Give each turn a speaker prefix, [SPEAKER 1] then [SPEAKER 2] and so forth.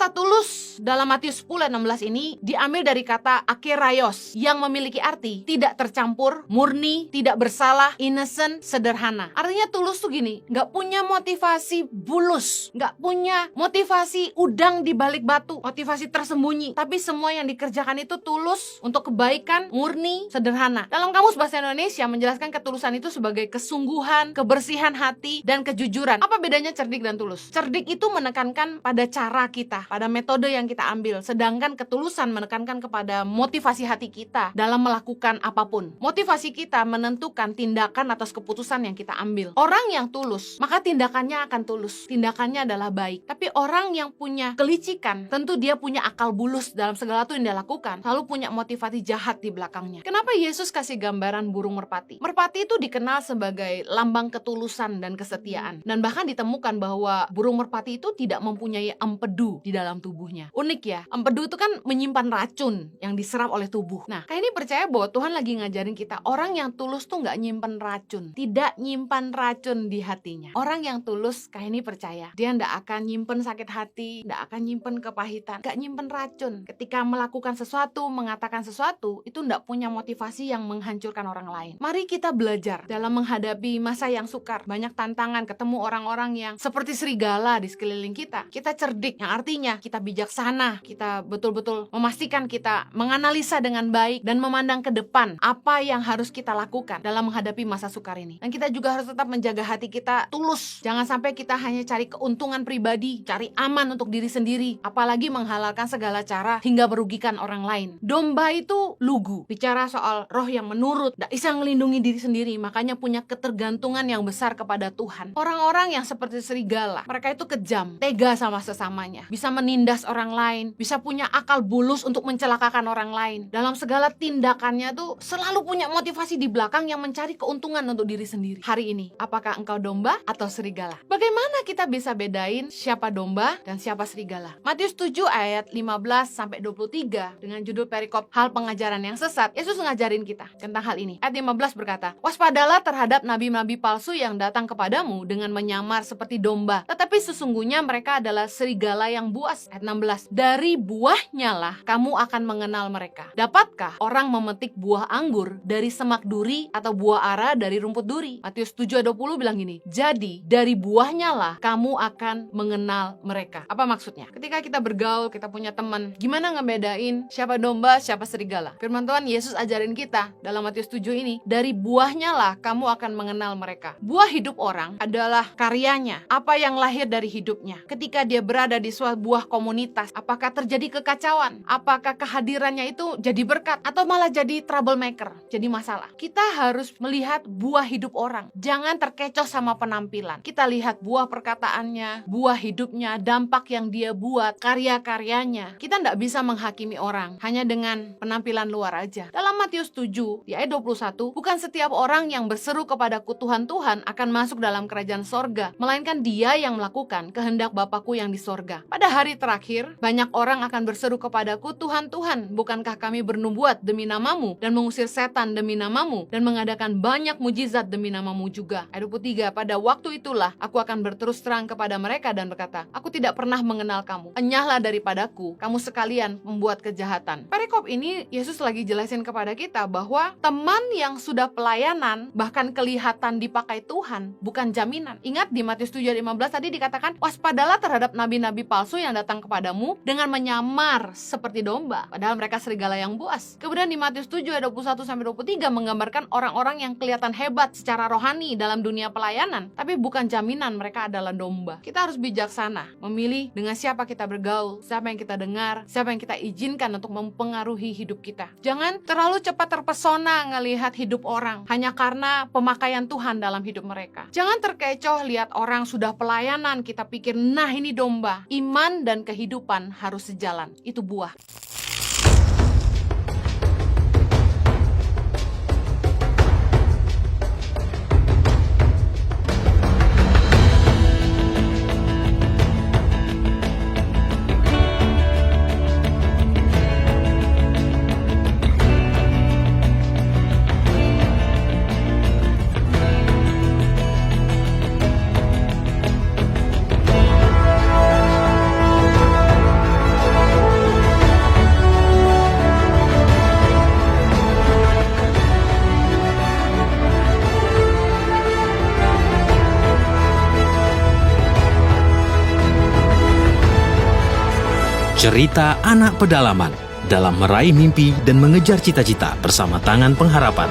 [SPEAKER 1] Kata tulus dalam Matius 10:16 ini diambil dari kata akeraios yang memiliki arti tidak tercampur, murni, tidak bersalah, innocent, sederhana. Artinya tulus tuh gini, gak punya motivasi bulus, gak punya motivasi udang di balik batu, motivasi tersembunyi, tapi semua yang dikerjakan itu tulus untuk kebaikan, murni, sederhana. Dalam Kamus Bahasa Indonesia menjelaskan ketulusan itu sebagai kesungguhan, kebersihan hati, dan kejujuran. Apa bedanya cerdik dan tulus? Cerdik itu menekankan pada cara kita, pada metode yang kita ambil, sedangkan ketulusan menekankan kepada motivasi hati kita dalam melakukan apapun. Motivasi kita menentukan tindakan atas keputusan yang kita ambil. Orang yang tulus, maka tindakannya akan tulus, tindakannya adalah baik. Tapi orang yang punya kelicikan, tentu dia punya akal bulus dalam segala sesuatu yang dia lakukan, selalu punya motivasi jahat di belakangnya. Kenapa Yesus kasih gambaran burung merpati? Merpati itu dikenal sebagai lambang ketulusan dan kesetiaan, dan bahkan ditemukan bahwa burung merpati itu tidak mempunyai empedu di dalam tubuhnya. Unik ya, empedu itu kan menyimpan racun yang diserap oleh tubuh. Nah, kayak ini percaya bahwa Tuhan lagi ngajarin kita, orang yang tulus tuh nggak nyimpan racun, tidak nyimpan racun di hatinya. Orang yang tulus kayak ini percaya, dia nggak akan nyimpen sakit hati, nggak akan nyimpen kepahitan, nggak nyimpen racun. Ketika melakukan sesuatu, mengatakan sesuatu, itu nggak punya motivasi yang menghancurkan orang lain. Mari kita belajar dalam menghadapi masa yang sukar, banyak tantangan, ketemu orang-orang yang seperti serigala di sekeliling kita. Kita cerdik, yang artinya kita bijaksana, kita betul-betul memastikan kita menganalisa dengan baik dan memandang ke depan apa yang harus kita lakukan dalam menghadapi masa sukar ini. Dan kita juga harus tetap menjaga hati kita tulus. Jangan sampai kita hanya cari keuntungan pribadi, cari aman untuk diri sendiri, apalagi menghalalkan segala cara hingga merugikan orang lain. Domba itu lugu, bicara soal roh yang menurut, gak bisa ngelindungi diri sendiri, makanya punya ketergantungan yang besar kepada Tuhan. Orang-orang yang seperti serigala, mereka itu kejam, tega sama sesamanya, bisa menindas orang lain, bisa punya akal bulus untuk mencelakakan orang lain. Dalam segala tindakannya tuh selalu punya motivasi di belakang yang mencari keuntungan untuk diri sendiri. Hari ini, apakah engkau domba atau serigala? Bagaimana kita bisa bedain siapa domba dan siapa serigala? Matius 7 ayat 15-23 dengan judul perikop hal pengajaran yang sesat, Yesus ngajarin kita tentang hal ini. Ayat 15 berkata, waspadalah terhadap nabi-nabi palsu yang datang kepadamu dengan menyamar seperti domba, tetapi sesungguhnya mereka adalah serigala yang buas. Ayat 16, dari buahnya lah kamu akan mengenal mereka. Dapatkah orang memetik buah anggur dari semak duri atau buah ara dari rumput duri? Matius 7:20 bilang gini, jadi dari buahnya lah kamu akan mengenal mereka. Apa maksudnya? Ketika kita bergaul, kita punya teman, gimana ngebedain siapa domba, siapa serigala? Firman Tuhan Yesus ajarin kita dalam Matius 7 ini, dari buahnya lah kamu akan mengenal mereka. Buah hidup orang adalah karyanya, apa yang lahir dari hidupnya. Ketika dia berada di sebuah komunitas, apakah terjadi kekacauan? Apakah kehadirannya itu jadi berkat? Atau malah jadi troublemaker, jadi masalah? Kita harus melihat buah hidup orang. Jangan terkecoh sama penampilan. Kita lihat buah perkataannya, buah hidupnya, dampak yang dia buat, karya-karyanya. Kita tidak bisa menghakimi orang hanya dengan penampilan luar aja. Dalam Matius 7 di ayat 21, bukan setiap orang yang berseru kepadaku Tuhan Tuhan akan masuk dalam kerajaan sorga, melainkan dia yang melakukan kehendak Bapakku yang di sorga. Pada hari terakhir, banyak orang akan berseru kepadaku Tuhan Tuhan, bukankah kami bernubuat demi namamu dan mengusir setan demi namamu dan mengadakan banyak mujizat demi namamu juga. Ayat 23, pada waktu itulah aku akan berterus terang kepada mereka dan berkata, aku tidak pernah mengenal kamu, enyahlah daripadaku, kamu sekalian membuat kejahatan. Perikop ini Yesus lagi jelasin kepada kita bahwa teman yang sudah pelayanan bahkan kelihatan dipakai Tuhan bukan jaminan. Ingat di Matius 7:15 tadi dikatakan, waspadalah terhadap nabi-nabi palsu yang datang kepadamu dengan menyamar seperti domba, padahal mereka serigala yang buas. Kemudian di Matius 7 ayat 21-23 menggambarkan orang-orang yang kelihatan hebat secara rohani dalam dunia pelayanan, tapi bukan jaminan mereka adalah domba. Kita harus bijaksana memilih dengan siapa kita bergaul, siapa yang kita dengar, siapa yang kita izinkan untuk mempengaruhi hidup kita. Jangan terlalu cepat terpesona ngelihat hidup orang hanya karena pemakaian Tuhan dalam hidup mereka. Jangan terkecoh lihat orang sudah pelayanan, kita pikir nah ini domba. Iman dan kehidupan harus sejalan. Itu buah.
[SPEAKER 2] Cerita anak pedalaman dalam meraih mimpi dan mengejar cita-cita bersama Tangan Pengharapan.